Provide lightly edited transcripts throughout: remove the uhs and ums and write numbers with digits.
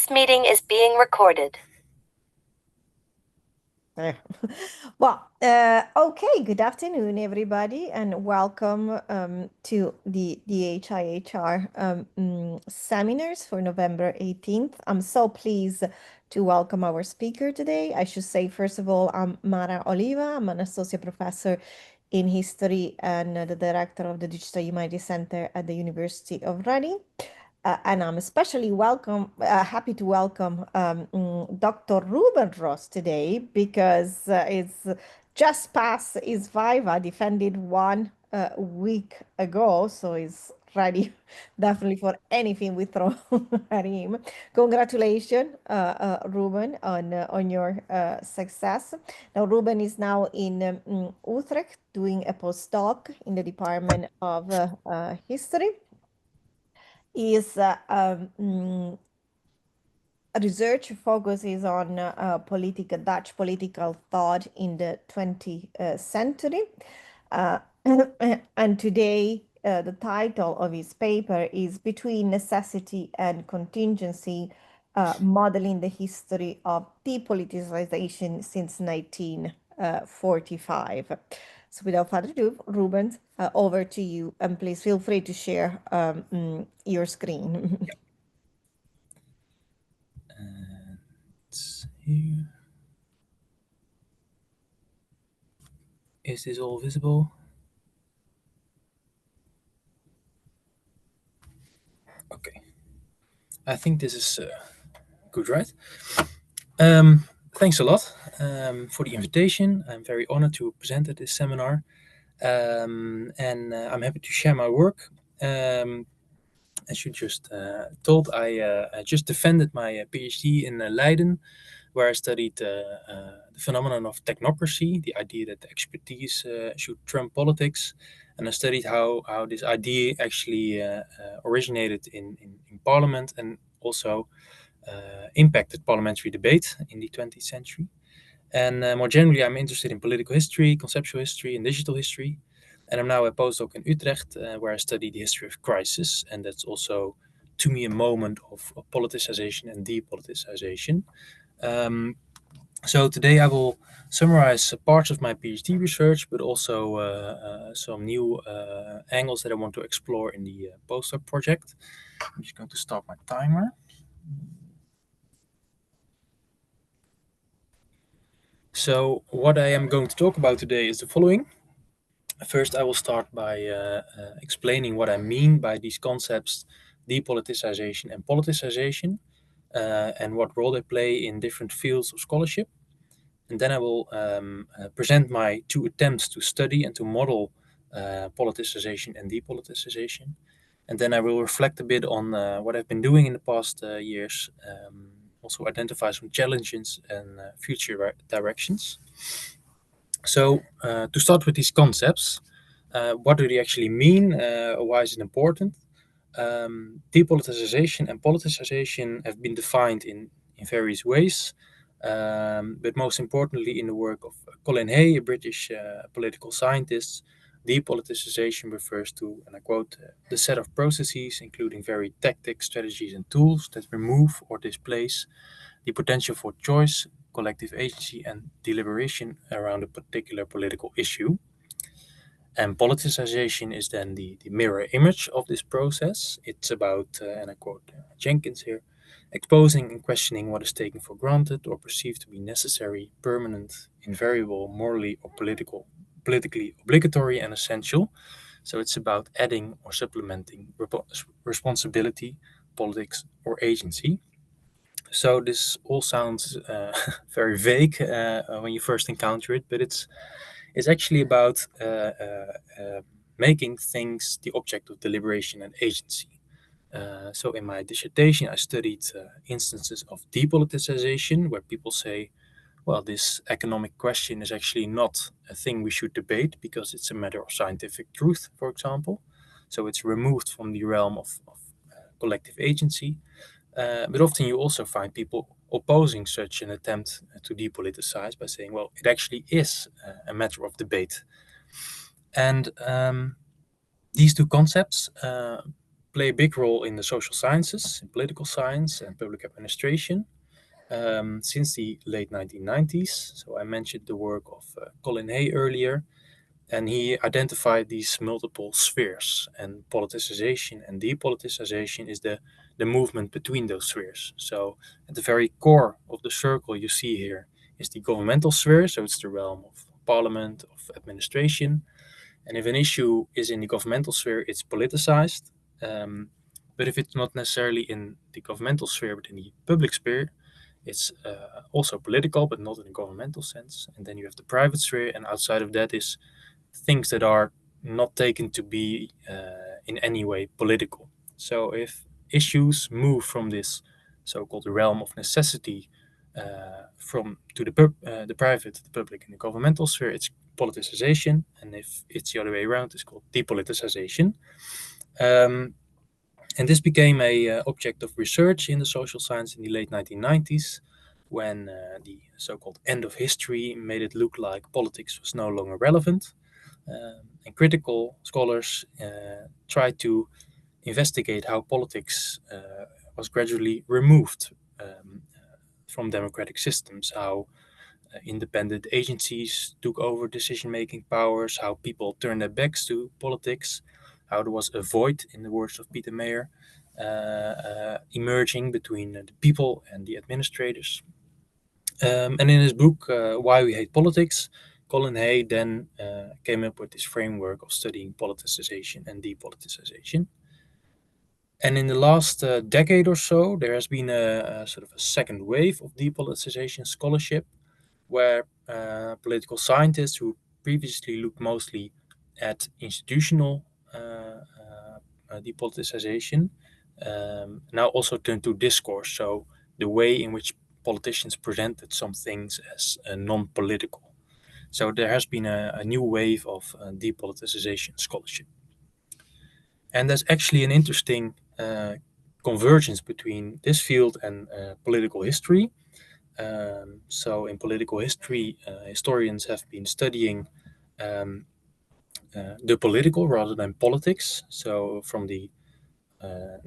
This meeting is being recorded. Well, okay, good afternoon, everybody, and welcome to the HIHR seminars for November 18th. I'm so pleased to welcome our speaker today. I should say, first of all, I'm Mara Oliva. I'm an associate professor in history and the director of the Digital Humanities Center at the University of Reading. And I'm especially happy to welcome Dr. Ruben Ros today because it's just past his Viva, defended 1 week ago, so he's ready definitely for anything we throw at him. Congratulations, Ruben, on your success. Now, Ruben is now in Utrecht doing a postdoc in the Department of History. His research focuses on Dutch political thought in the 20th century. And today, the title of his paper is Between Necessity and Contingency, Modeling the History of Depoliticization since 1945. So without further ado, Ruben, over to you, and please feel free to share your screen. It's here. Is this all visible? Okay. I think this is good, right? Thanks a lot for the invitation. I'm very honored to present at this seminar. And I'm happy to share my work. As you just told, I just defended my PhD in Leiden, where I studied the phenomenon of technocracy, the idea that expertise should trump politics. And I studied how this idea actually originated in Parliament and also impacted parliamentary debate in the 20th century. And more generally, I'm interested in political history, conceptual history, and digital history. And I'm now a postdoc in Utrecht, where I study the history of crisis. And that's also, to me, a moment of politicization and depoliticization. So today I will summarize parts of my PhD research, but also some new angles that I want to explore in the postdoc project. I'm just going to start my timer. So what I am going to talk about today is the following. First, I will start by explaining what I mean by these concepts, depoliticization and politicization, and what role they play in different fields of scholarship. And then I will present my two attempts to study and to model politicization and depoliticization. And then I will reflect a bit on what I've been doing in the past years, also identify some challenges and future directions. So to start with these concepts, what do they actually mean? Why is it important? Depoliticization and politicization have been defined in various ways, but most importantly in the work of Colin Hay, a British political scientist. Depoliticization refers to, and I quote, the set of processes, including varied tactics, strategies, and tools that remove or displace the potential for choice, collective agency, and deliberation around a particular political issue. And politicization is then the mirror image of this process. It's about, and I quote Jenkins here, exposing and questioning what is taken for granted or perceived to be necessary, permanent, invariable, morally or politically obligatory and essential. So it's about adding or supplementing responsibility, politics, or agency. So this all sounds very vague when you first encounter it, but it's actually about making things the object of deliberation and agency. So in my dissertation, I studied instances of depoliticization, where people say, well, this economic question is actually not a thing we should debate because it's a matter of scientific truth, for example. So it's removed from the realm of collective agency. But often you also find people opposing such an attempt to depoliticize by saying, well, it actually is a matter of debate. And these two concepts play a big role in the social sciences, in political science and public administration since the late 1990s. So I mentioned the work of Colin Hay earlier, and he identified these multiple spheres, and politicization and depoliticization is the movement between those spheres. So at the very core of the circle you see here is the governmental sphere, so it's the realm of parliament, of administration. And if an issue is in the governmental sphere, it's politicized. But if it's not necessarily in the governmental sphere, but in the public sphere, it's also political, but not in a governmental sense. And then you have the private sphere, and outside of that is things that are not taken to be in any way political. So if issues move from this so-called realm of necessity from to the private, the public, and the governmental sphere, it's politicization, and if it's the other way around, it's called depoliticization. And this became a object of research in the social science in the late 1990s, when the so-called end of history made it look like politics was no longer relevant. And critical scholars tried to investigate how politics was gradually removed from democratic systems, how independent agencies took over decision-making powers, how people turned their backs to politics, how there was a void, in the words of Peter Mayer, emerging between the people and the administrators. And in his book, Why We Hate Politics, Colin Hay then came up with this framework of studying politicization and depoliticization. And in the last decade or so, there has been a sort of a second wave of depoliticization scholarship, where political scientists who previously looked mostly at institutional depoliticization now also turn to discourse, so the way in which politicians presented some things as non-political. So there has been a new wave of depoliticization scholarship. And there's actually an interesting convergence between this field and political history. So in political history, historians have been studying the political rather than politics. So from the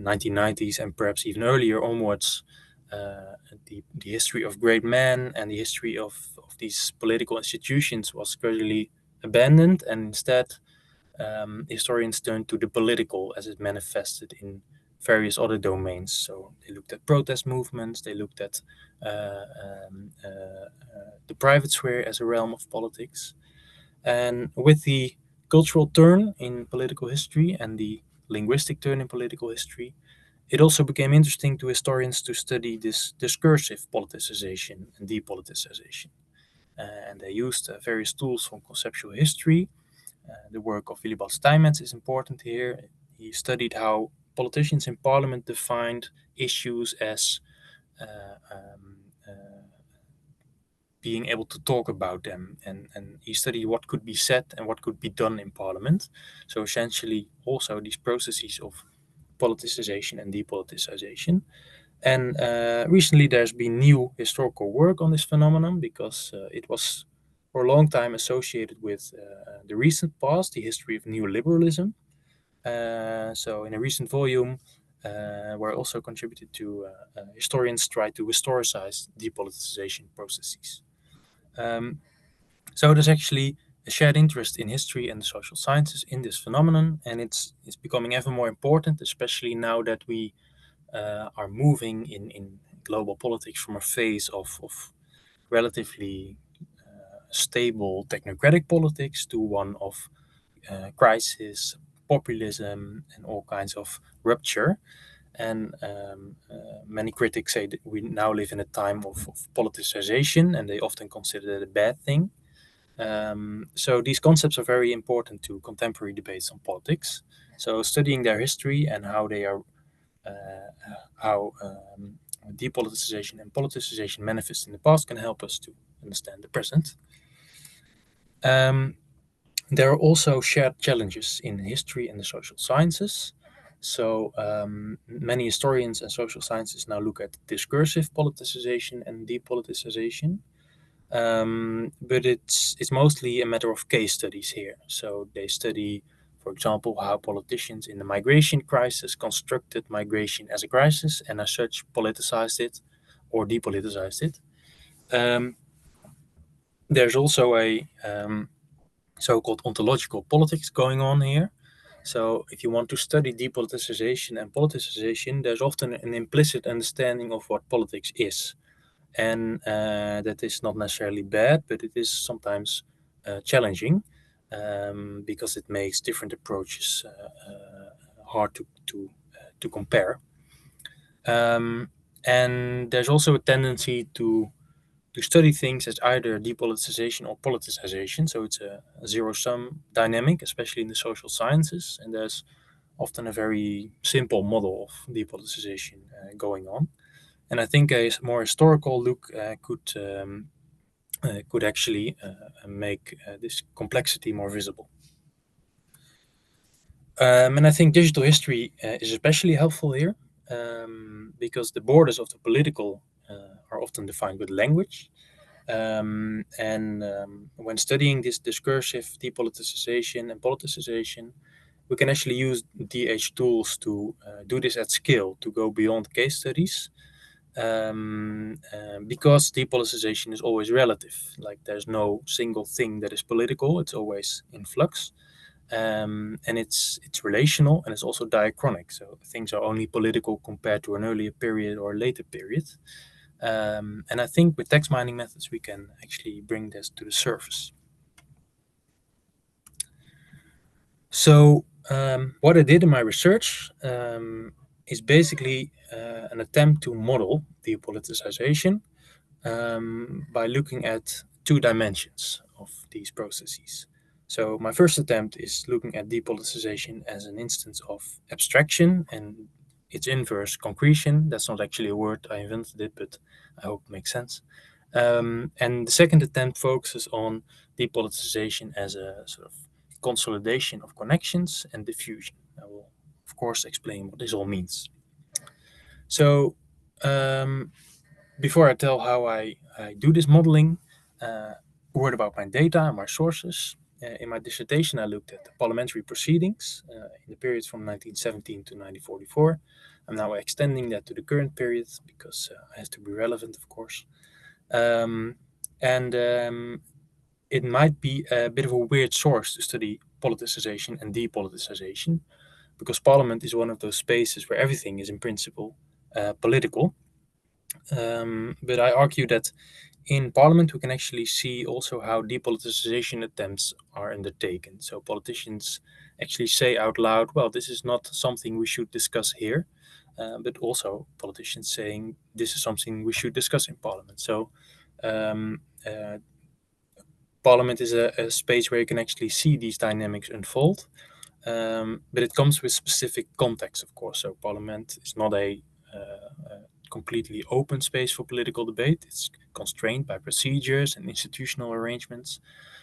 1990s and perhaps even earlier onwards, the history of great men and the history of these political institutions was gradually abandoned, and instead historians turned to the political as it manifested in various other domains. So they looked at protest movements, they looked at the private sphere as a realm of politics. And with the cultural turn in political history and the linguistic turn in political history, it also became interesting to historians to study this discursive politicization and depoliticization. And they used various tools from conceptual history. The work of Willibald Steinmetz is important here. He studied how politicians in parliament defined issues as being able to talk about them, and he studied what could be said and what could be done in parliament. So essentially also these processes of politicization and depoliticization. And recently there's been new historical work on this phenomenon, because it was for a long time associated with the recent past, the history of neoliberalism. So in a recent volume, where I also contributed to, historians try to historicize depoliticization processes. So there's actually a shared interest in history and the social sciences in this phenomenon, and it's becoming ever more important, especially now that we are moving in global politics from a phase of relatively stable technocratic politics to one of crisis, populism, and all kinds of rupture. And many critics say that we now live in a time of politicization, and they often consider that a bad thing. So these concepts are very important to contemporary debates on politics. So studying their history and how they are, how depoliticization and politicization manifest in the past can help us to understand the present. There are also shared challenges in history and the social sciences. So many historians and social scientists now look at discursive politicization and depoliticization. But it's mostly a matter of case studies here. So they study For example, how politicians in the migration crisis constructed migration as a crisis and as such politicized it or depoliticized it. There's also a so-called ontological politics going on here. So if you want to study depoliticization and politicization, there's often an implicit understanding of what politics is. And that is not necessarily bad, but it is sometimes challenging because it makes different approaches hard to compare. And there's also a tendency to study things as either depoliticization or politicization. So it's a zero-sum dynamic, especially in the social sciences. And there's often a very simple model of depoliticization going on. And I think a more historical look could actually make this complexity more visible. And I think digital history is especially helpful here because the borders of the political are often defined with language. When studying this discursive depoliticization and politicization, we can actually use DH tools to do this at scale, to go beyond case studies, because depoliticization is always relative. Like there's no single thing that is political; it's always in flux, and it's relational and it's also diachronic. So things are only political compared to an earlier period or a later period. And I think with text mining methods, we can actually bring this to the surface. So what I did in my research is basically an attempt to model depoliticization by looking at two dimensions of these processes. So my first attempt is looking at depoliticization as an instance of abstraction and its inverse, concretion. That's not actually a word, I invented it, but I hope it makes sense. And the second attempt focuses on depoliticization as a sort of consolidation of connections and diffusion. I will, of course, explain what this all means. So before I tell how I do this modeling, a word about my data and my sources. In my dissertation, I looked at the parliamentary proceedings in the periods from 1917 to 1944. I'm now extending that to the current period because I have to be relevant, of course. It might be a bit of a weird source to study politicization and depoliticization, because Parliament is one of those spaces where everything is in principle political. But I argue that in Parliament we can actually see also how depoliticization attempts are undertaken. So politicians actually say out loud, well, this is not something we should discuss here, but also politicians saying this is something we should discuss in Parliament. So Parliament is a space where you can actually see these dynamics unfold, but it comes with specific context, of course. So Parliament is not a completely open space for political debate. It's constrained by procedures and institutional arrangements.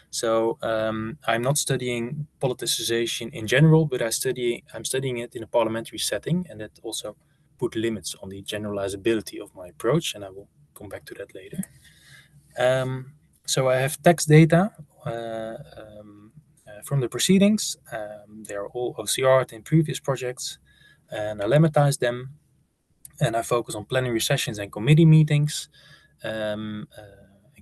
So I'm not studying politicization in general, but I'm studying it in a parliamentary setting, and that also put limits on the generalizability of my approach, and I will come back to that later. So I have text data from the proceedings. They are all OCR'd in previous projects, and I lemmatized them. And I focus on plenary sessions and committee meetings. And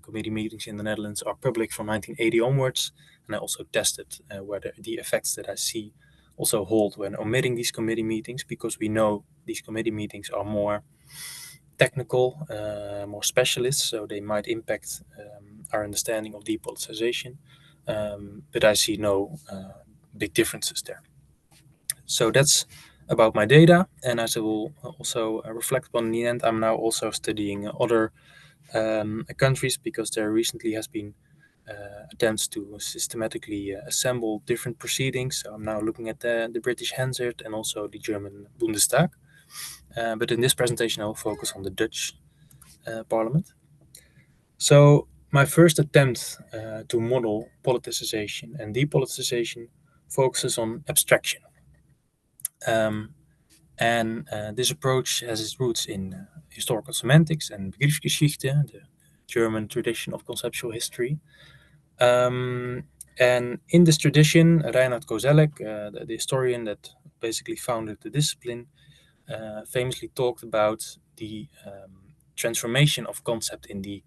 committee meetings in the Netherlands are public from 1980 onwards. And I also tested whether the effects that I see also hold when omitting these committee meetings, because we know these committee meetings are more technical, more specialist, so they might impact our understanding of depoliticization. But I see no big differences there. So that's about my data, and as I will also reflect upon in the end, I'm now also studying other countries, because there recently has been attempts to systematically assemble different proceedings. So I'm now looking at the British Hansard and also the German Bundestag. But in this presentation, I will focus on the Dutch Parliament. So my first attempt to model politicization and depoliticization focuses on abstraction. This approach has its roots in historical semantics and Begriffsgeschichte, the German tradition of conceptual history. And in this tradition, Reinhard Koselleck, the historian that basically founded the discipline, famously talked about the transformation of concept in the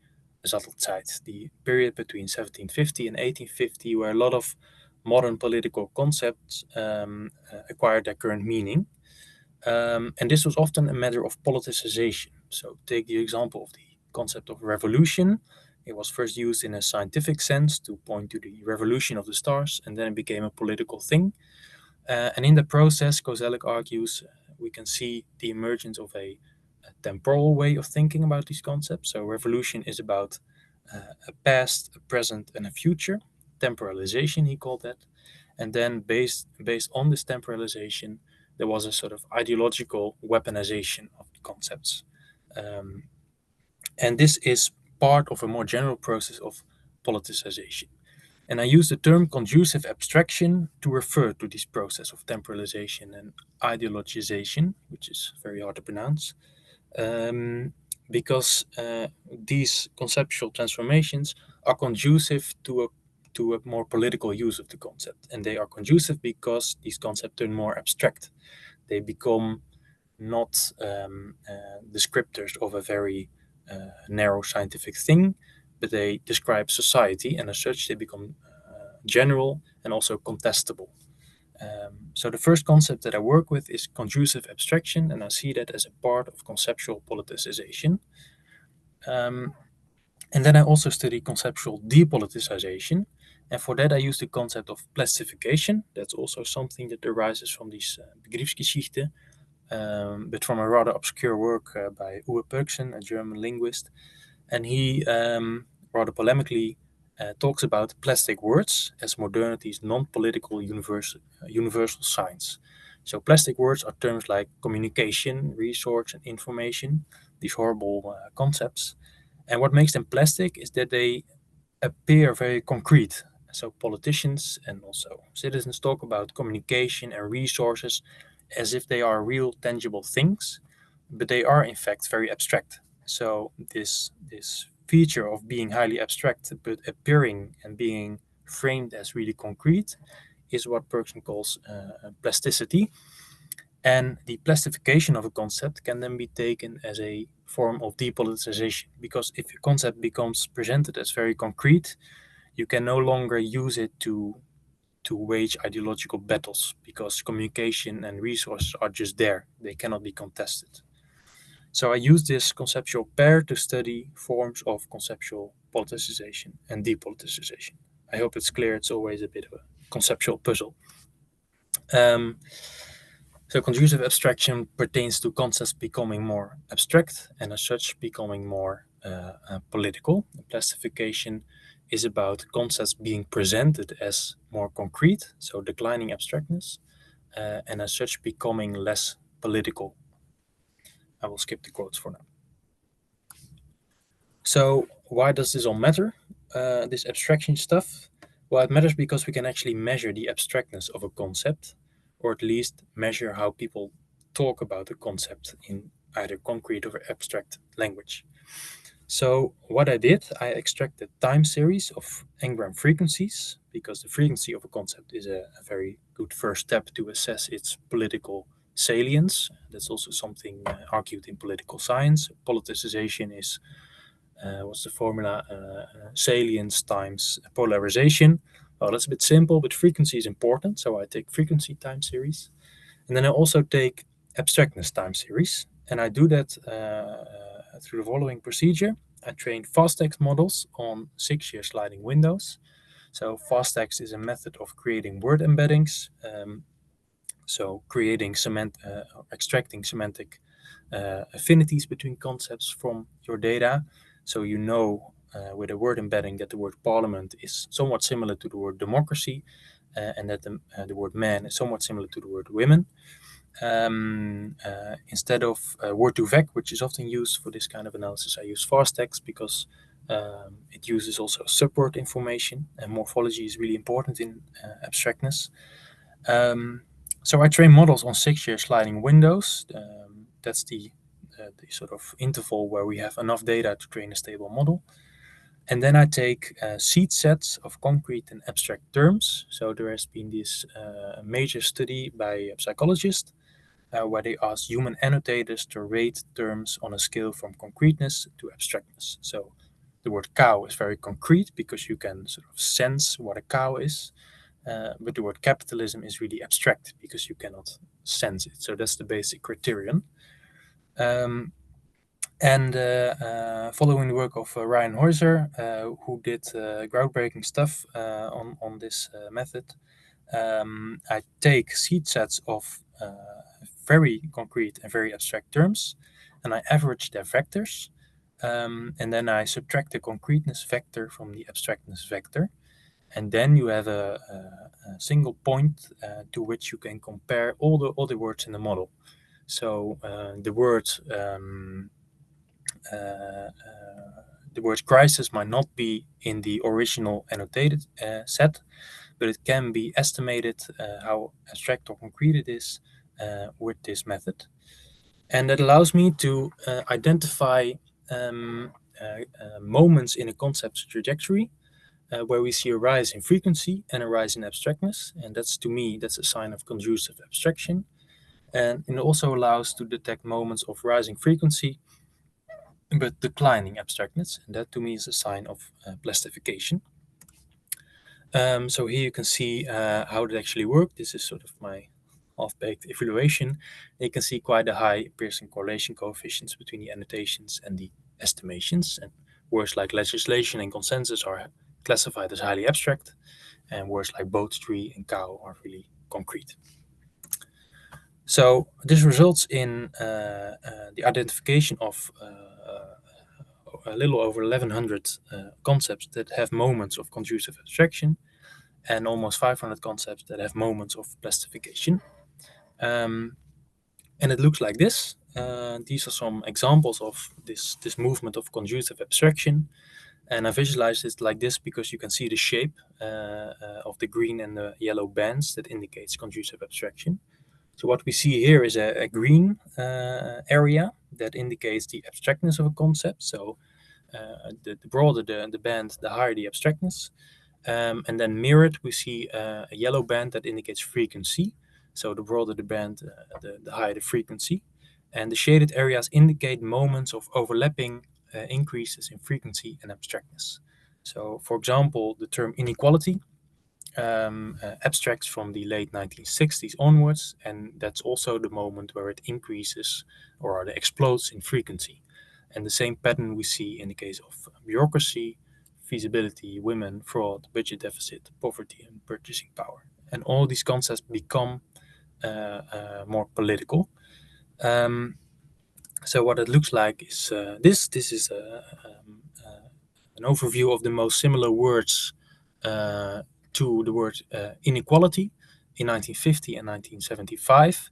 Sattelzeit, the period between 1750 and 1850, where a lot of modern political concepts acquired their current meaning. And this was often a matter of politicization. So take the example of the concept of revolution. It was first used in a scientific sense to point to the revolution of the stars, and then it became a political thing. And in the process, Koselleck argues, we can see the emergence of a temporal way of thinking about these concepts. So revolution is about a past, a present, and a future. Temporalization, he called that. And then based on this temporalization, there was a sort of ideological weaponization of the concepts. And this is part of a more general process of politicization. And I use the term conducive abstraction to refer to this process of temporalization and ideologization, which is very hard to pronounce, because these conceptual transformations are conducive to a more political use of the concept. And they are conducive because these concepts turn more abstract. They become not descriptors of a very narrow scientific thing, but they describe society, and as such, they become general and also contestable. So the first concept that I work with is conducive abstraction, and I see that as a part of conceptual politicization. And then I also study conceptual depoliticization, and for that I use the concept of plastification. That's also something that arises from this Begriffsgeschichte, but from a rather obscure work by Uwe Pöcksen, a German linguist. And he rather polemically talks about plastic words as modernity's non-political universal signs. So plastic words are terms like communication, resource, and information, these horrible concepts. And what makes them plastic is that they appear very concrete. So politicians and also citizens talk about communication and resources as if they are real tangible things, but they are in fact very abstract. So this feature of being highly abstract but appearing and being framed as really concrete is what Bergson calls plasticity. And the plastification of a concept can then be taken as a form of depoliticization, because if a concept becomes presented as very concrete, you can no longer use it to wage ideological battles, because communication and resources are just there. They cannot be contested. So I use this conceptual pair to study forms of conceptual politicization and depoliticization. I hope it's clear. It's always a bit of a conceptual puzzle. So conducive abstraction pertains to concepts becoming more abstract and as such becoming more political. Plastification is about concepts being presented as more concrete, so declining abstractness, and as such becoming less political. I will skip the quotes for now. So why does this all matter? This abstraction stuff? Well, it matters because we can actually measure the abstractness of a concept, or at least measure how people talk about a concept in either concrete or abstract language. So what I did, I extracted time series of n-gram frequencies, because the frequency of a concept is a very good first step to assess its political salience. That's also something argued in political science. Politicization is what's the formula? Salience times polarization. Well, that's a bit simple, but frequency is important. So I take frequency time series. And then I also take abstractness time series. And I do that through the following procedure. I train fast text models on 6-year sliding windows. So fast text is a method of creating word embeddings. So creating extracting semantic affinities between concepts from your data. So you know with a word embedding that the word parliament is somewhat similar to the word democracy, and that the word man is somewhat similar to the word women. Instead of word2vec, which is often used for this kind of analysis, I use fast text because it uses also subword information, and morphology is really important in abstractness. So I train models on 6-year sliding windows. That's the sort of interval where we have enough data to train a stable model. And then I take seed sets of concrete and abstract terms. So there has been this major study by a psychologist where they asked human annotators to rate terms on a scale from concreteness to abstractness. So the word cow is very concrete because you can sort of sense what a cow is. But the word capitalism is really abstract because you cannot sense it. So that's the basic criterion. And following the work of Ryan Heuser, who did groundbreaking stuff on this method, I take seed sets of very concrete and very abstract terms, and I average their vectors, and then I subtract the concreteness vector from the abstractness vector, and then you have a single point to which you can compare all the words in the model. So the word crisis might not be in the original annotated set, but it can be estimated how abstract or concrete it is with this method. And that allows me to identify moments in a concept's trajectory where we see a rise in frequency and a rise in abstractness. And to me, that's a sign of conducive abstraction. And it also allows to detect moments of rising frequency but declining abstractness, and that to me is a sign of plastification. So here you can see how it actually works. This is sort of my half-baked evaluation. You can see quite a high Pearson correlation coefficients between the annotations and the estimations. And words like legislation and consensus are classified as highly abstract, and words like boat, tree, and cow are really concrete. So this results in the identification of a little over 1,100 concepts that have moments of conducive abstraction, and almost 500 concepts that have moments of plastification. And it looks like this. These are some examples of this movement of conducive abstraction. And I visualize it like this because you can see the shape of the green and the yellow bands that indicates conducive abstraction. So what we see here is a green area that indicates the abstractness of a concept. So the broader the band, the higher the abstractness. And then mirrored, we see a yellow band that indicates frequency. So the broader the band, the higher the frequency. And the shaded areas indicate moments of overlapping increases in frequency and abstractness. So, for example, the term inequality abstracts from the late 1960s onwards, and that's also the moment where it increases or it explodes in frequency. And the same pattern we see in the case of bureaucracy, feasibility, women, fraud, budget deficit, poverty, and purchasing power. And all these concepts become more political. So what it looks like is this. This is an overview of the most similar words to the word inequality in 1950 and 1975,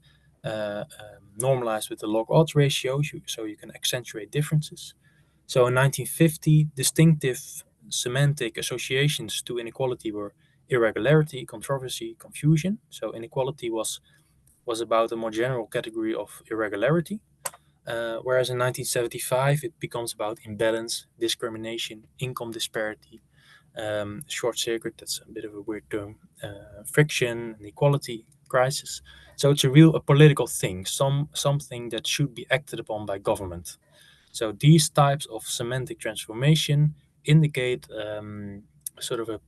normalized with the log-odds ratio, so you can accentuate differences. So in 1950, distinctive semantic associations to inequality were irregularity, controversy, confusion. So inequality was about a more general category of irregularity, whereas in 1975 it becomes about imbalance, discrimination, income disparity, short circuit, that's a bit of a weird term, friction, inequality, crisis. So it's a political thing, something that should be acted upon by government. So these types of semantic transformation indicate sort of a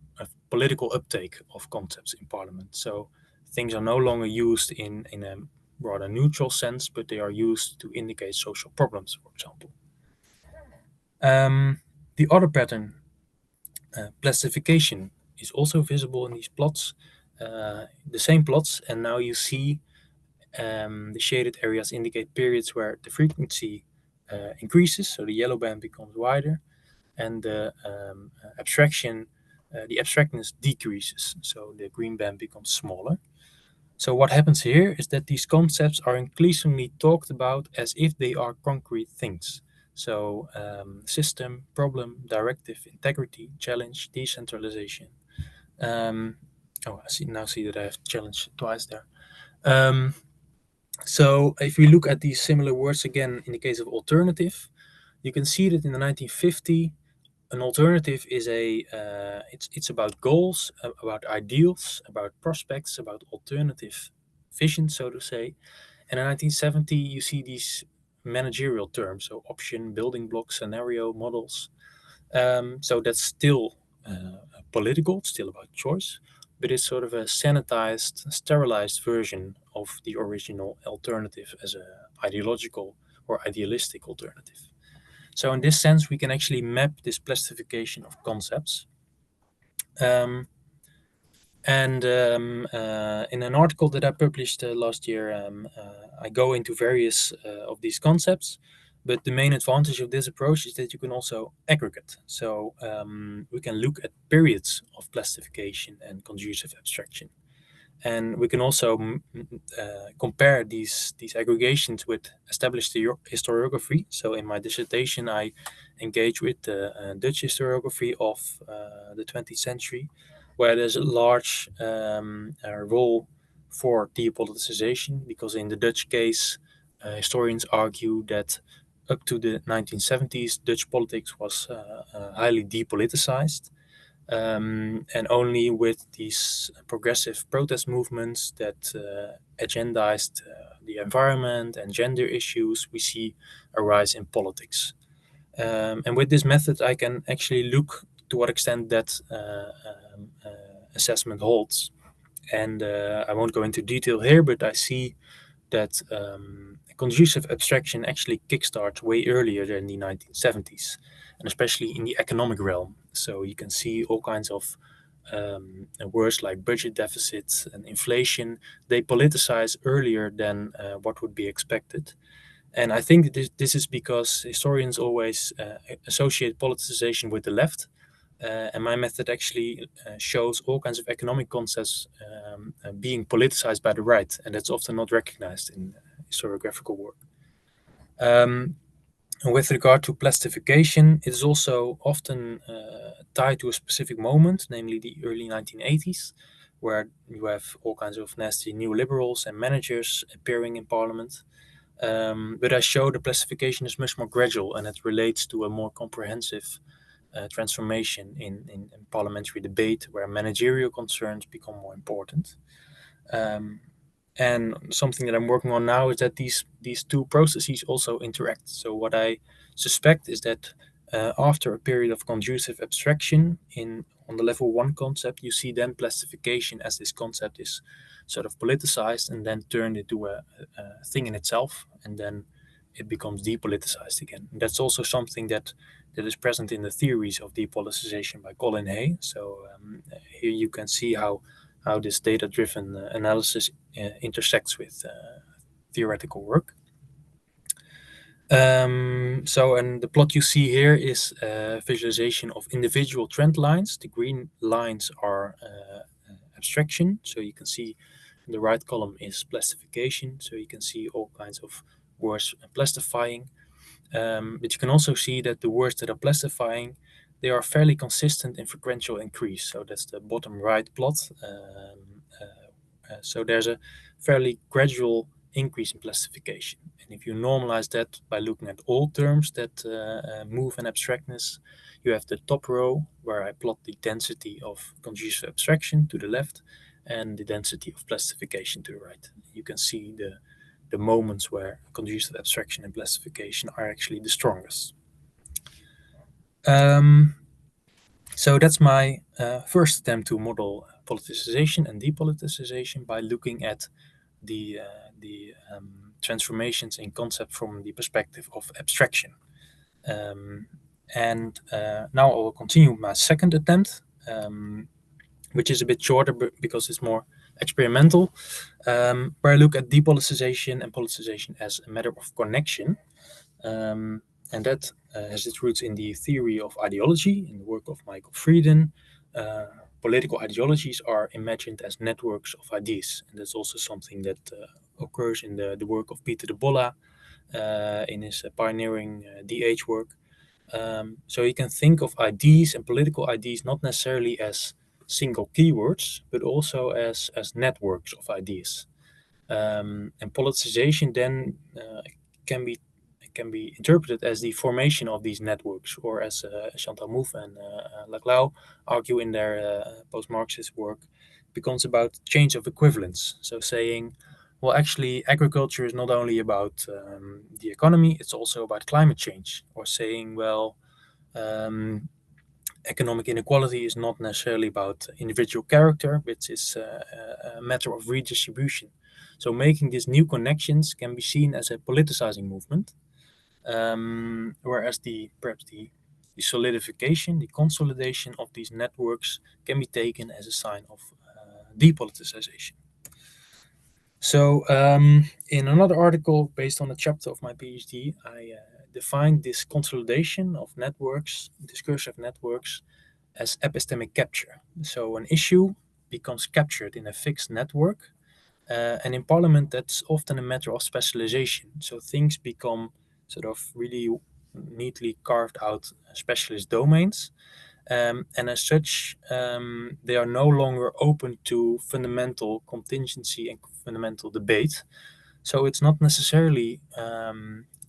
political uptake of concepts in parliament. So things are no longer used in a rather neutral sense, but they are used to indicate social problems, for example. The other pattern, plastification, is also visible in these plots, the same plots, and now you see the shaded areas indicate periods where the frequency increases, so the yellow band becomes wider, and the abstractness decreases, so the green band becomes smaller. So what happens here is that these concepts are increasingly talked about as if they are concrete things. So system, problem, directive, integrity, challenge, decentralization. I see that I have challenge twice there. So if we look at these similar words again in the case of alternative, you can see that in the 1950 an alternative is it's about goals, about ideals, about prospects, about alternative vision, so to say. And in 1970, you see these managerial terms, so option, building block, scenario, models. So that's still political, it's still about choice, but it's sort of a sanitized, sterilized version of the original alternative as a ideological or idealistic alternative. So in this sense, we can actually map this plastification of concepts. In an article that I published last year, I go into various of these concepts. But the main advantage of this approach is that you can also aggregate. So we can look at periods of plastification and conducive abstraction. And we can also compare these aggregations with established historiography. So in my dissertation, I engage with the Dutch historiography of the 20th century, where there's a large role for depoliticization, because in the Dutch case, historians argue that up to the 1970s, Dutch politics was highly depoliticized. And only with these progressive protest movements that agendized the environment and gender issues, we see a rise in politics. And with this method, I can actually look to what extent that assessment holds. And I won't go into detail here, but I see that conducive abstraction actually kickstarts way earlier than the 1970s, and especially in the economic realm. So you can see all kinds of words like budget deficits and inflation. They politicize earlier than what would be expected. And I think this is because historians always associate politicization with the left. And my method actually shows all kinds of economic concepts being politicized by the right, and that's often not recognized in historiographical work. With regard to plastification, it is also often tied to a specific moment, namely the early 1980s, where you have all kinds of nasty neoliberals and managers appearing in parliament. But I show the plastification is much more gradual, and it relates to a more comprehensive transformation in parliamentary debate, where managerial concerns become more important. And something that I'm working on now is that these two processes also interact. So what I suspect is that after a period of conducive abstraction on the level one concept, you see then plastification as this concept is sort of politicized and then turned into a thing in itself, and then it becomes depoliticized again. And that's also something that is present in the theories of depoliticization by Colin Hay. So here you can see how this data-driven analysis intersects with theoretical work. And the plot you see here is a visualization of individual trend lines. The green lines are abstraction. So you can see the right column is plastification. So you can see all kinds of words plastifying. But you can also see that the words that are plastifying, they are fairly consistent in frequential increase. So that's the bottom right plot. So there's a fairly gradual increase in plastification. And if you normalize that by looking at all terms that move in abstractness, you have the top row where I plot the density of conducive abstraction to the left and the density of plastification to the right. You can see the moments where conducive abstraction and plastification are actually the strongest. So that's my first attempt to model politicization and depoliticization by looking at the transformations in concept from the perspective of abstraction. And now I will continue with my second attempt, which is a bit shorter because it's more experimental, where I look at depoliticization and politicization as a matter of connection. And that has its roots in the theory of ideology, in the work of Michael Frieden. Political ideologies are imagined as networks of ideas. And that's also something that occurs in the work of Peter de Bolla in his pioneering DH work. So you can think of ideas and political ideas not necessarily as single keywords, but also as networks of ideas. And politicization then can can be interpreted as the formation of these networks, or as Chantal Mouffe and Laclau argue in their post-Marxist work, becomes about change of equivalence. So saying, well, actually, agriculture is not only about the economy, it's also about climate change. Or saying, well, economic inequality is not necessarily about individual character, but it's a matter of redistribution. So making these new connections can be seen as a politicizing movement, whereas perhaps the solidification, the consolidation of these networks can be taken as a sign of depoliticization. So in another article based on a chapter of my PhD, I defined this consolidation of networks, discursive networks, as epistemic capture. So an issue becomes captured in a fixed network, and in Parliament that's often a matter of specialization. So things become sort of really neatly carved out specialist domains, and as such, they are no longer open to fundamental contingency and fundamental debate. So it's not necessarily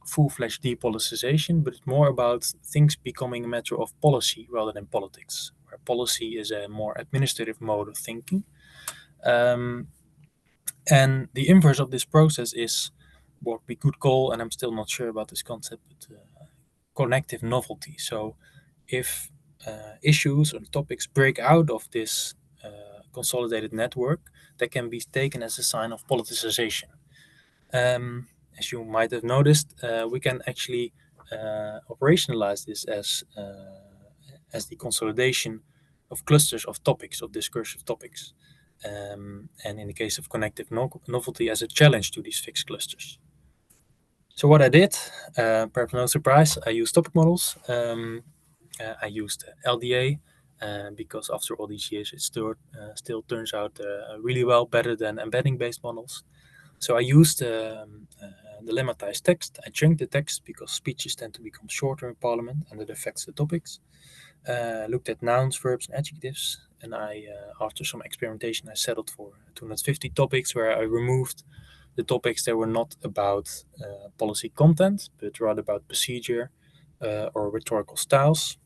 full-fledged depoliticization, but it's more about things becoming a matter of policy rather than politics, where policy is a more administrative mode of thinking. And the inverse of this process is what we could call, and I'm still not sure about this concept, but connective novelty. So if issues or topics break out of this consolidated network, that can be taken as a sign of politicization. As you might have noticed, we can actually operationalize this as the consolidation of clusters of topics, of discursive topics, and in the case of connective novelty, as a challenge to these fixed clusters. So what I did, perhaps no surprise, I used topic models. I used LDA because after all these years, it still turns out really well, better than embedding-based models. So I used the lemmatized text. I chunked the text because speeches tend to become shorter in Parliament, and it affects the topics. Looked at nouns, verbs, and adjectives, and after some experimentation, I settled for 250 topics, where I removed the topics that were not about policy content, but rather about procedure or rhetorical styles.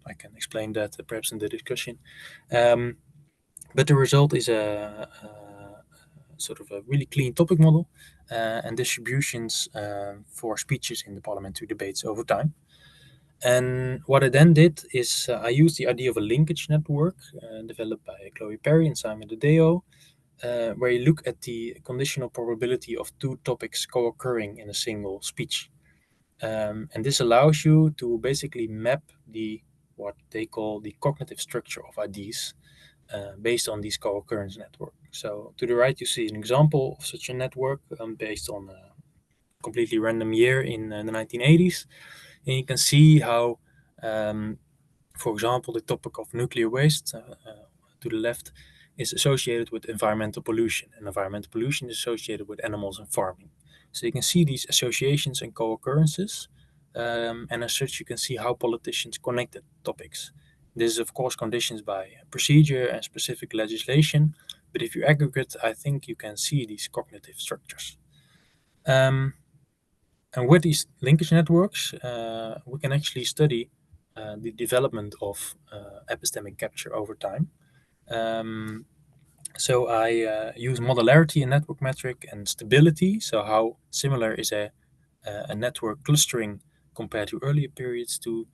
I can explain that perhaps in the discussion. But the result is a sort of a really clean topic model and distributions for speeches in the parliamentary debates over time. And what I then did is I used the idea of a linkage network developed by Chloe Perry and Simon Dedeo, where you look at the conditional probability of two topics co-occurring in a single speech. And this allows you to basically map what they call the cognitive structure of ideas based on these co-occurrence network. So to the right, you see an example of such a network based on a completely random year in the 1980s. And you can see how, for example, the topic of nuclear waste to the left is associated with environmental pollution, and environmental pollution is associated with animals and farming. So you can see these associations and co-occurrences, and as such you can see how politicians connected topics. This is of course conditioned by procedure and specific legislation, but if you aggregate, I think you can see these cognitive structures. And with these linkage networks, we can actually study the development of epistemic capture over time. So I use modularity in network metric and stability. So how similar is a network clustering compared to earlier periods to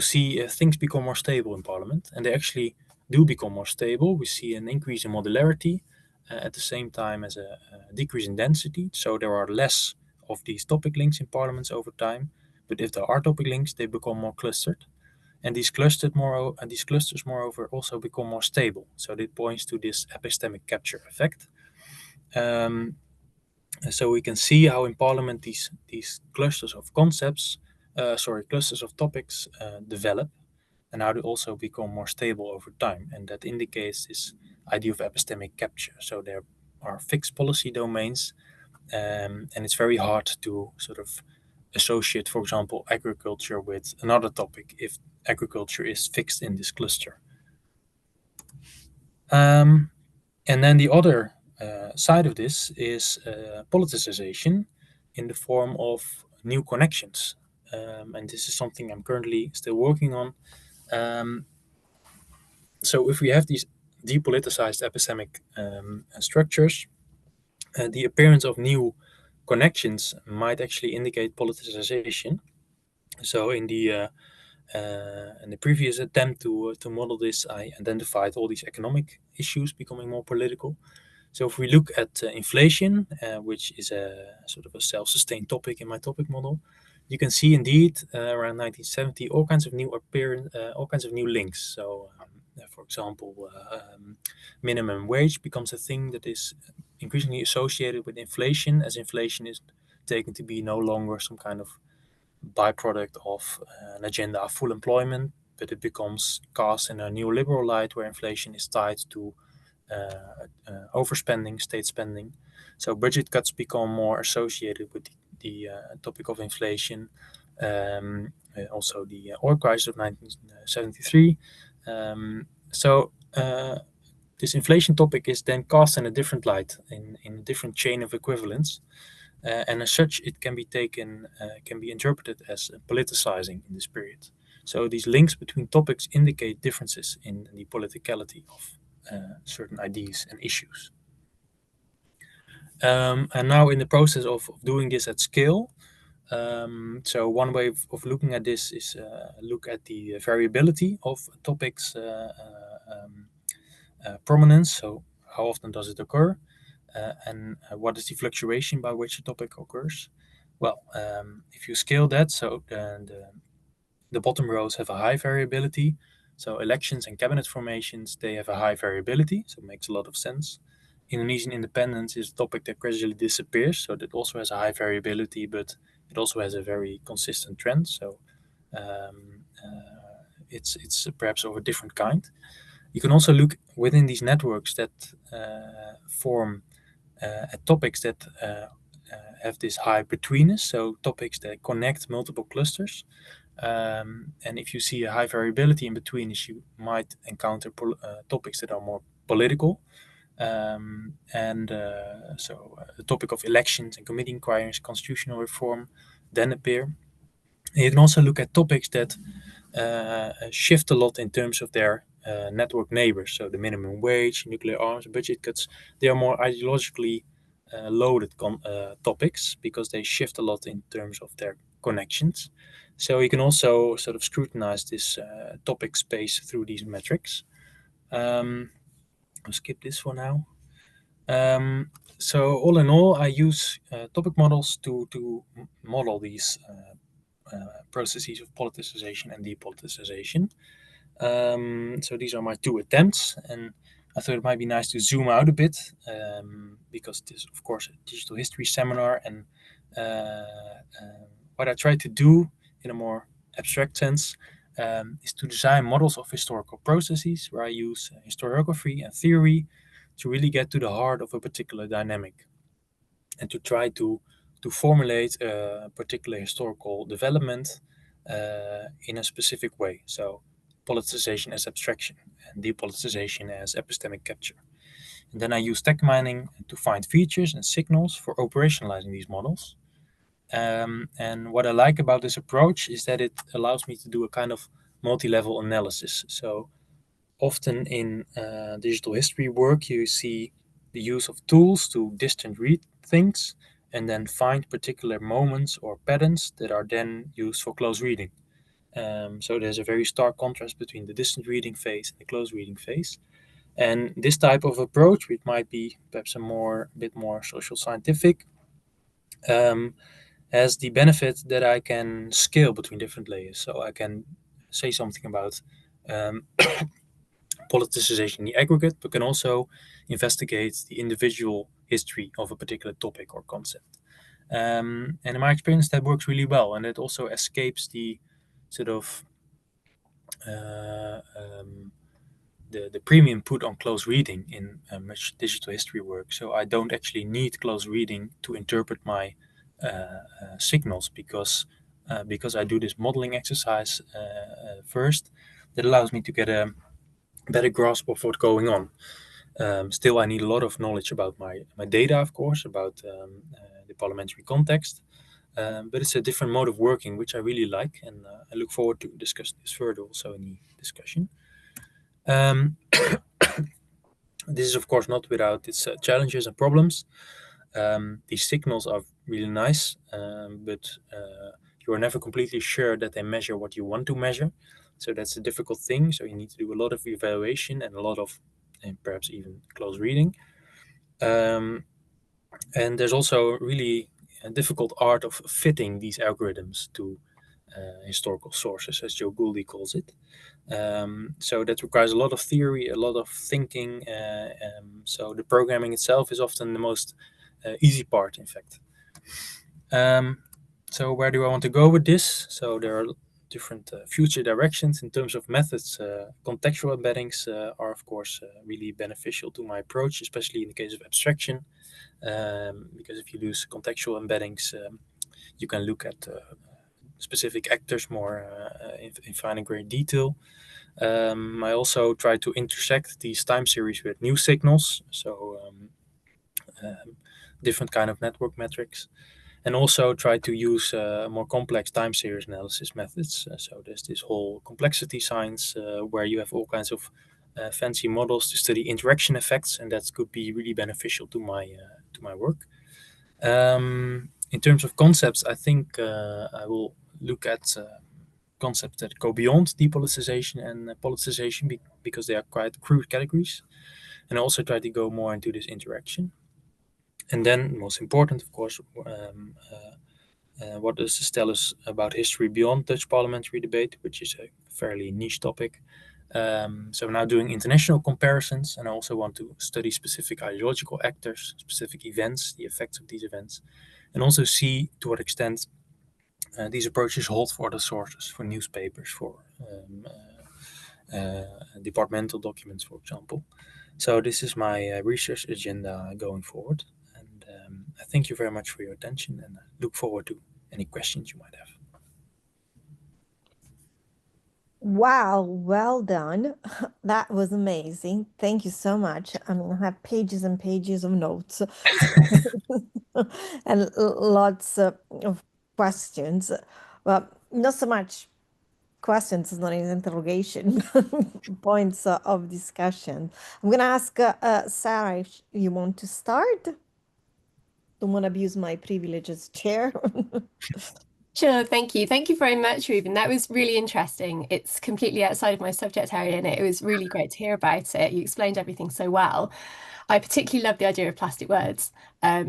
see if things become more stable in Parliament, and they actually do become more stable. We see an increase in modularity at the same time as a decrease in density. So there are less of these topic links in parliaments over time, but if there are topic links, they become more clustered. And these clusters, moreover, also become more stable. So it points to this epistemic capture effect. So we can see how in Parliament these clusters of clusters of topics develop, and how they also become more stable over time. And that indicates this idea of epistemic capture. So there are fixed policy domains, and it's very hard to sort of associate, for example, agriculture with another topic if agriculture is fixed in this cluster. And then the other side of this is politicization in the form of new connections. And this is something I'm currently still working on. So if we have these depoliticized epistemic structures, the appearance of new connections might actually indicate politicization. So in the previous attempt to model this, I identified all these economic issues becoming more political. So if we look at inflation, which is a sort of a self-sustained topic in my topic model, you can see indeed around 1970 all kinds of new links. So, for example, minimum wage becomes a thing that is increasingly associated with inflation, as inflation is taken to be no longer some kind of byproduct of an agenda of full employment, but it becomes cast in a neoliberal light where inflation is tied to overspending, state spending. So budget cuts become more associated with the topic of inflation. Also, the oil crisis of 1973. This inflation topic is then cast in a different light, in a different chain of equivalence. And as such, it can be interpreted as politicizing in this period. So these links between topics indicate differences in the politicality of certain ideas and issues. And now in the process of doing this at scale, so one way of looking at this is look at the variability of topics' prominence. So how often does it occur? And what is the fluctuation by which a topic occurs? Well, if you scale that, so the bottom rows have a high variability. So elections and cabinet formations, they have a high variability, so it makes a lot of sense. Indonesian independence is a topic that gradually disappears, so that also has a high variability, but it also has a very consistent trend. So it's perhaps of a different kind. You can also look within these networks that form at topics that have this high betweenness, so topics that connect multiple clusters. And if you see a high variability in betweenness, you might encounter topics that are more political. The topic of elections and committee inquiries, constitutional reform, then appear. And you can also look at topics that shift a lot in terms of their network neighbors. So the minimum wage, nuclear arms, budget cuts, they are more ideologically loaded topics because they shift a lot in terms of their connections. So you can also sort of scrutinize this topic space through these metrics. I'll skip this for now. So all in all, I use topic models to model these processes of politicization and depoliticization. So these are my two attempts, and I thought it might be nice to zoom out a bit because this is, of course, a digital history seminar, and what I try to do in a more abstract sense is to design models of historical processes where I use historiography and theory to really get to the heart of a particular dynamic and to try to formulate a particular historical development in a specific way. So politicization as abstraction and depoliticization as epistemic capture. And then I use tech mining to find features and signals for operationalizing these models. And what I like about this approach is that it allows me to do a kind of multi-level analysis. So often in digital history work, you see the use of tools to distant read things and then find particular moments or patterns that are then used for close reading. So there's a very stark contrast between the distant reading phase and the close reading phase. And this type of approach, which might be perhaps a bit more social scientific, has the benefit that I can scale between different layers. So I can say something about politicization in the aggregate, but can also investigate the individual history of a particular topic or concept. And in my experience, that works really well, and it also escapes the sort of the premium put on close reading in much digital history work. So I don't actually need close reading to interpret my signals because I do this modeling exercise first. That allows me to get a better grasp of what's going on. Still, I need a lot of knowledge about my data, of course, about the parliamentary context. But it's a different mode of working, which I really like, and I look forward to discuss this further also in the discussion. Um, this is, of course, not without its challenges and problems. These signals are really nice, but you are never completely sure that they measure what you want to measure. So that's a difficult thing. So you need to do a lot of evaluation and a lot of, and perhaps even close reading. And there's also really a difficult art of fitting these algorithms to historical sources, as Joe Gouldy calls it. So that requires a lot of theory, a lot of thinking. So the programming itself is often the most easy part, in fact. So where do I want to go with this? So there are different future directions in terms of methods. Contextual embeddings are, of course, really beneficial to my approach, especially in the case of abstraction. Because if you use contextual embeddings, you can look at specific actors more in finer great detail. I also try to intersect these time series with new signals, so different kind of network metrics, and also try to use more complex time series analysis methods. So there's this whole complexity science where you have all kinds of fancy models to study interaction effects, and that could be really beneficial to my work. In terms of concepts, I think I will look at concepts that go beyond depoliticization and politicization because they are quite crude categories, and I also try to go more into this interaction. And then, most important, of course, what does this tell us about history beyond Dutch parliamentary debate, which is a fairly niche topic. So now doing international comparisons, and I also want to study specific ideological actors, specific events, the effects of these events, and also see to what extent these approaches hold for other sources, for newspapers, for departmental documents, for example. So this is my research agenda going forward. And I thank you very much for your attention, and I look forward to any questions you might have. Wow, well done. That was amazing. Thank you so much. I mean, I have pages and pages of notes and lots of questions. Well, not so much questions, not an interrogation, points of discussion. I'm going to ask Sarah if you want to start. Don't want to abuse my privilege as chair. Sure, thank you. Thank you very much, Ruben. That was really interesting. It's completely outside of my subject area, and it was really great to hear about it. You explained everything so well. I particularly love the idea of plastic words. I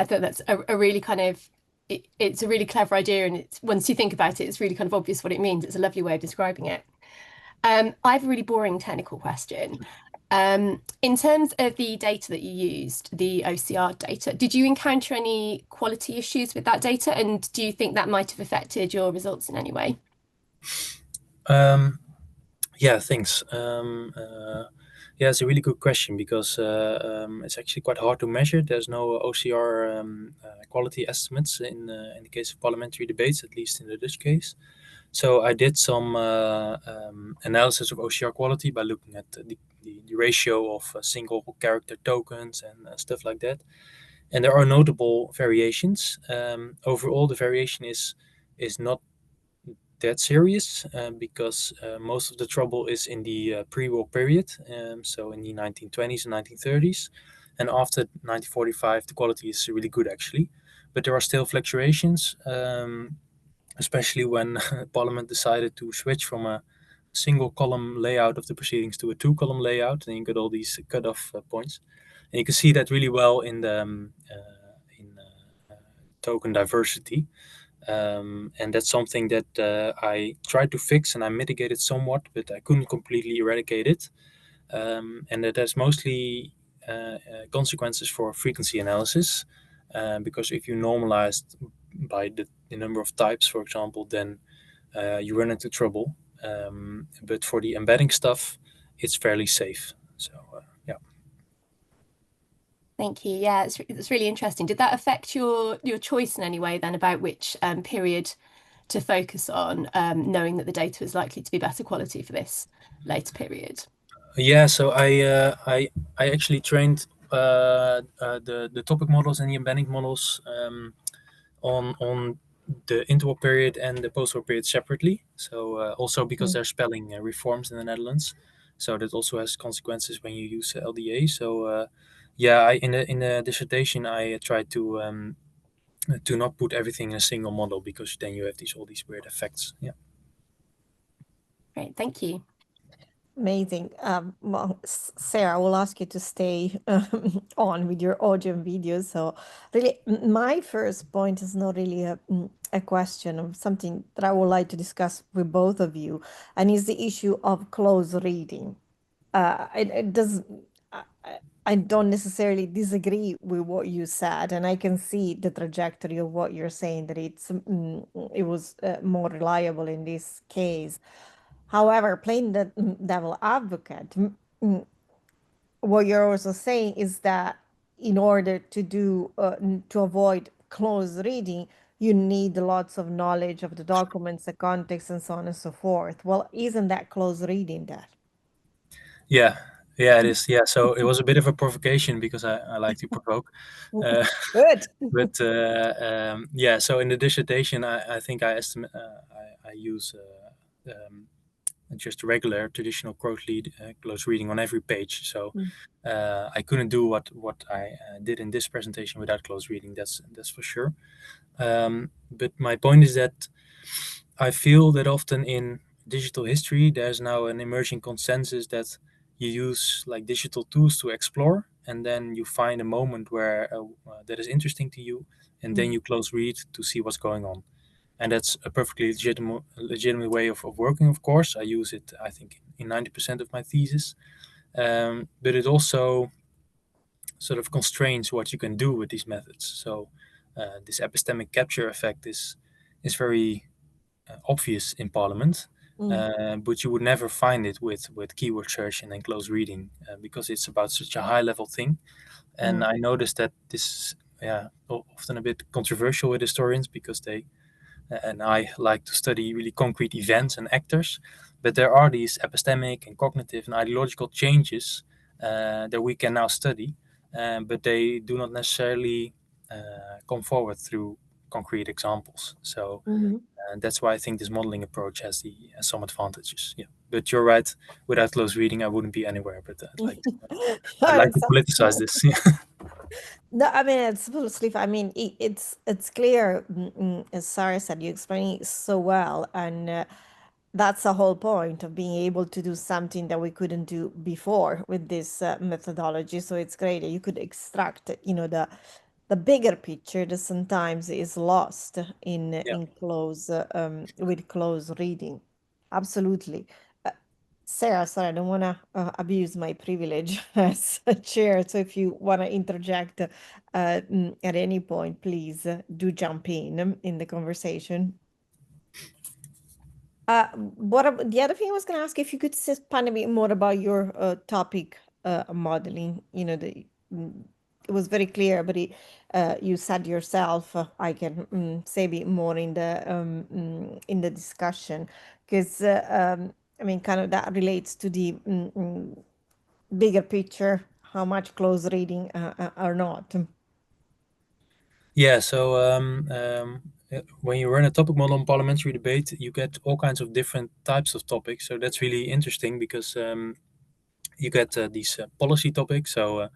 thought that's a really kind of it's a really clever idea, and it's once you think about it, it's really kind of obvious what it means. It's a lovely way of describing it. I have a really boring technical question. In terms of the data that you used, the OCR data, did you encounter any quality issues with that data? And do you think that might have affected your results in any way? Yeah, thanks. Yeah, it's a really good question because it's actually quite hard to measure. There's no OCR quality estimates in the case of parliamentary debates, at least in the Dutch case. So I did some analysis of OCR quality by looking at the ratio of single character tokens and stuff like that. And there are notable variations. Overall, the variation is not that serious because most of the trouble is in the pre-war period, so in the 1920s and 1930s. And after 1945, the quality is really good, actually. But there are still fluctuations, especially when Parliament decided to switch from a single column layout of the proceedings to a two-column layout, and you get all these cutoff points. And you can see that really well in the token diversity. And that's something that I tried to fix and I mitigated somewhat, but I couldn't completely eradicate it. And that has mostly consequences for frequency analysis, because if you normalize by the number of types, for example, then you run into trouble. But for the embedding stuff, it's fairly safe. So yeah. Thank you. Yeah, it's really interesting. Did that affect your choice in any way then about which period to focus on, knowing that the data was likely to be better quality for this later period? Yeah, so I actually trained the topic models and the embedding models on the interwar period and the postwar period separately. So also because Mm. there's spelling reforms in the Netherlands, so that also has consequences when you use LDA. So yeah, in the dissertation I tried to not put everything in a single model, because then you have all these weird effects. Yeah. Great, thank you. Amazing. Well, Sarah, I will ask you to stay on with your audio and video. So, really, my first point is not really a question of something that I would like to discuss with both of you, and is the issue of close reading. It does. I don't necessarily disagree with what you said, and I can see the trajectory of what you're saying, that it was more reliable in this case. However, playing the devil advocate, what you're also saying is that in order to to avoid close reading, you need lots of knowledge of the documents, the context, and so on and so forth. Well, isn't that close reading that? Yeah, yeah, it is. Yeah, so it was a bit of a provocation, because I like to provoke. Uh, Good. but yeah, so in the dissertation, I think I estimate I use just regular traditional close reading on every page. So Mm. I couldn't do what I did in this presentation without close reading. That's for sure. But my point is that I feel that often in digital history, there's now an emerging consensus that you use like digital tools to explore, and then you find a moment where that is interesting to you, and then Mm. you close read to see what's going on. And that's a perfectly legitimate way of working. Of course, I use it, I think, in 90% of my thesis. But it also sort of constrains what you can do with these methods. So this epistemic capture effect is very obvious in Parliament, Mm. but you would never find it with keyword search and then close reading, because it's about such a high level thing. And Mm. I noticed that this is, yeah, often a bit controversial with historians, because they and I like to study really concrete events and actors, but there are these epistemic and cognitive and ideological changes that we can now study, but they do not necessarily come forward through concrete examples. So Mhm. that's why I think this modeling approach has some advantages. Yeah, but you're right. Without close reading, I wouldn't be anywhere. But I'd like to politicize this. Yeah. No, I mean it's full of sleep. I mean it's clear, as Sarah said, you explain it so well, and that's the whole point of being able to do something that we couldn't do before with this methodology. So it's great that you could extract, the bigger picture that sometimes is lost Yeah. in close with close reading. Absolutely. Uh, Sarah, sorry, I don't want to abuse my privilege as a chair. So if you want to interject at any point, please do jump in the conversation. The other thing I was going to ask, if you could expand a bit more about your topic modeling. It was very clear, but you said yourself. I can say a bit more in the discussion, because I mean, kind of that relates to the bigger picture, how much close reading or not. Yeah, so when you run a topic model on parliamentary debate, you get all kinds of different types of topics. So that's really interesting, because you get these policy topics. So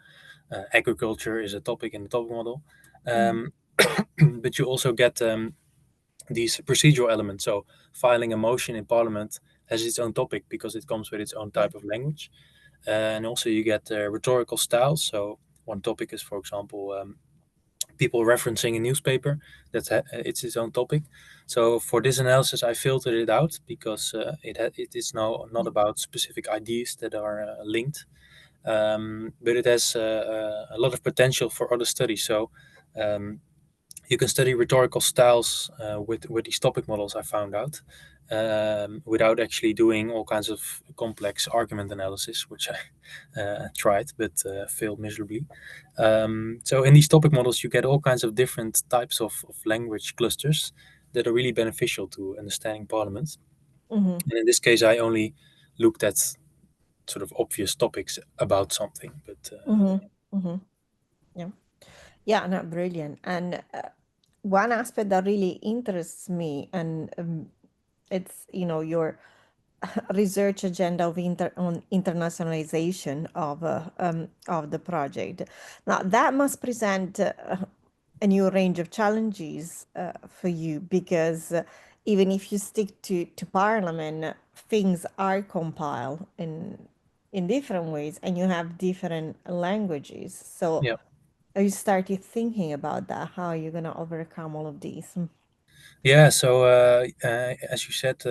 agriculture is a topic in the topic model, Mm. um, but you also get these procedural elements. So filing a motion in parliament has its own topic, because it comes with its own type of language. And also you get rhetorical styles. So one topic is, for example, people referencing a newspaper. It's its own topic. So for this analysis, I filtered it out, because it is now not about specific ideas that are linked, but it has a lot of potential for other studies. So um, you can study rhetorical styles with these topic models, I found out, without actually doing all kinds of complex argument analysis, which I tried, but failed miserably. So in these topic models, you get all kinds of different types of language clusters that are really beneficial to understanding Parliament. Hmm. And in this case, I only looked at sort of obvious topics about something, but Hmm. Hmm. Yeah. Yeah, no, brilliant. And one aspect that really interests me, and it's your research agenda on internationalization of the project. Now that must present a new range of challenges for you, because even if you stick to Parliament, things are compiled in different ways, and you have different languages. So Yeah. you started thinking about that, how are you going to overcome all of these? Yeah, so as you said,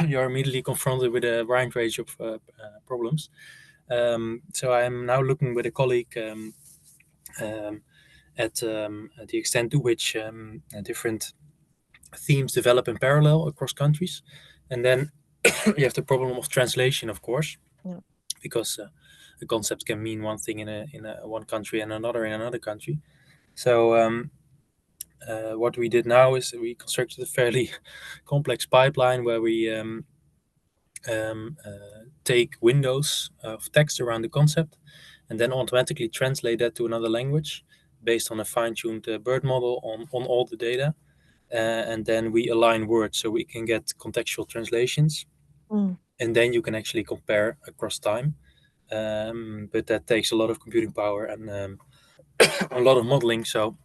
you're immediately confronted with a wide range of problems. So I'm now looking with a colleague at the extent to which different themes develop in parallel across countries. And then you have the problem of translation, of course, Yeah. because a concept can mean one thing in one country and another in another country. So what we did now is we constructed a fairly complex pipeline where we take windows of text around the concept and then automatically translate that to another language based on a fine-tuned BERT model on all the data. And then we align words so we can get contextual translations. Mm. And then you can actually compare across time. But that takes a lot of computing power and a lot of modeling. So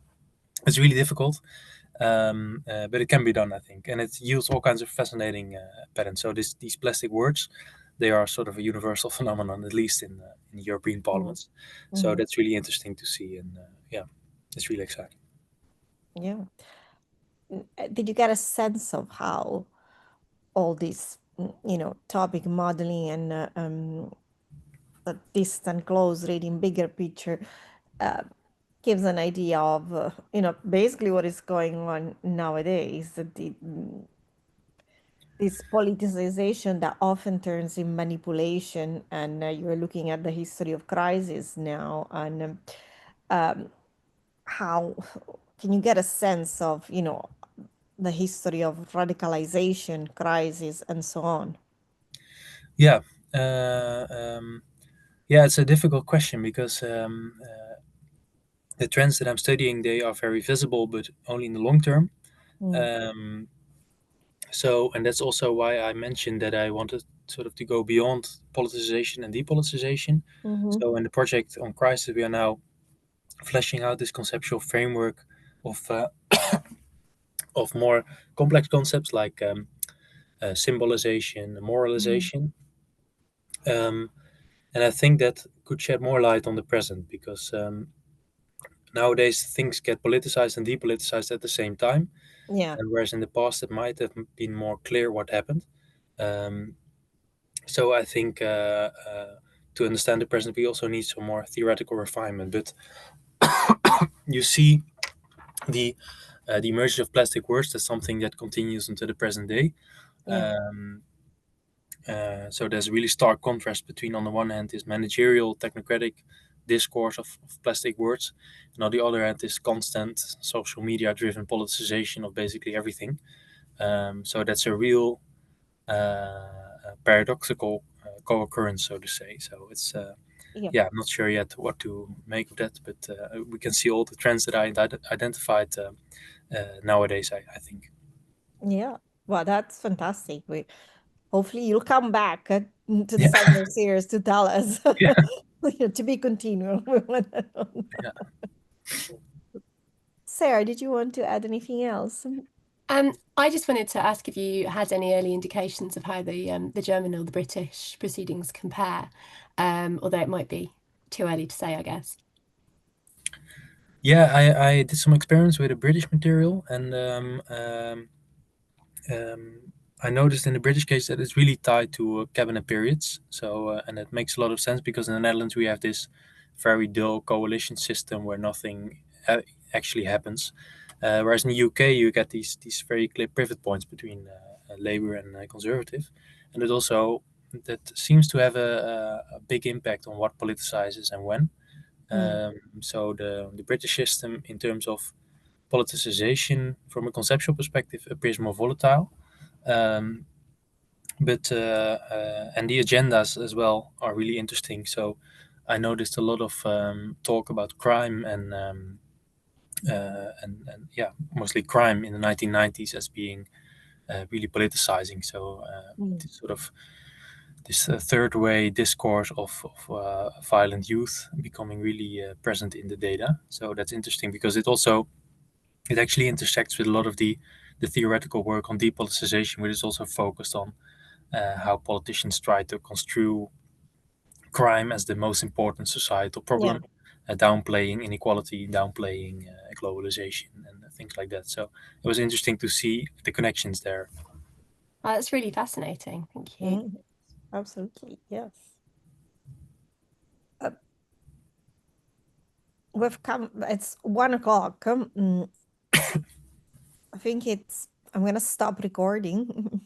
it's really difficult. But it can be done, I think, and it yields all kinds of fascinating patterns. So these plastic words, they are sort of a universal phenomenon, at least in European parliaments. So Mm. that's really interesting to see, and yeah, it's really exciting. Yeah. Did you get a sense of how all this, topic modeling and the distant, close reading, bigger picture uh, gives an idea of, basically what is going on nowadays, this politicization that often turns in manipulation, and you're looking at the history of crisis now, and how can you get a sense of, the history of radicalization, crisis, and so on? Yeah, uh, um, yeah, it's a difficult question because the trends that I'm studying, they are very visible, but only in the long term. Mm. Um, So, and that's also why I mentioned that I wanted sort of to go beyond politicization and depoliticization. Mm-hmm. So, in the project on crisis, we are now fleshing out this conceptual framework of of more complex concepts like symbolization, Mm. moralization, and I think that could shed more light on the present because nowadays things get politicized and depoliticized at the same time, Yeah. and whereas in the past it might have been more clear what happened. Um, So I think to understand the present, we also need some more theoretical refinement. But you see the the emergence of plastic words as something that continues into the present day. Yeah. Um, so there's a really stark contrast between, on the one hand, this managerial, technocratic discourse of plastic words, and on the other hand, this constant social media-driven politicization of basically everything. So that's a real paradoxical co-occurrence, so to say. So it's Yeah. yeah, I'm not sure yet what to make of that, but we can see all the trends that I identified nowadays. I think. Yeah. Well, that's fantastic. Hopefully you'll come back to the Yeah, summer series to tell us. yeah, To be continual. yeah. Sarah, did you want to add anything else? I just wanted to ask if you had any early indications of how the German or the British proceedings compare, although it might be too early to say, I guess. Yeah, I did some experiments with a British material, and I noticed in the British case that it's really tied to cabinet periods. So, and it makes a lot of sense because in the Netherlands we have this very dull coalition system where nothing actually happens. Whereas in the UK you get these very clear pivot points between Labour and Conservative, and it also that seems to have a big impact on what politicizes and when. Mm. So the British system, in terms of politicization from a conceptual perspective, appears more volatile. Um, but and the agendas as well are really interesting. So I noticed a lot of talk about crime and and yeah, mostly crime in the 1990s as being really politicizing. So this sort of this third way discourse of violent youth becoming really present in the data. So that's interesting because it actually intersects with a lot of the theoretical work on depoliticization, which is also focused on how politicians try to construe crime as the most important societal problem, downplaying inequality, downplaying globalization, and things like that. So it was interesting to see the connections there. That's really fascinating. Thank you. Absolutely, yes. We've come, it's 1 o'clock. I think I'm gonna stop recording.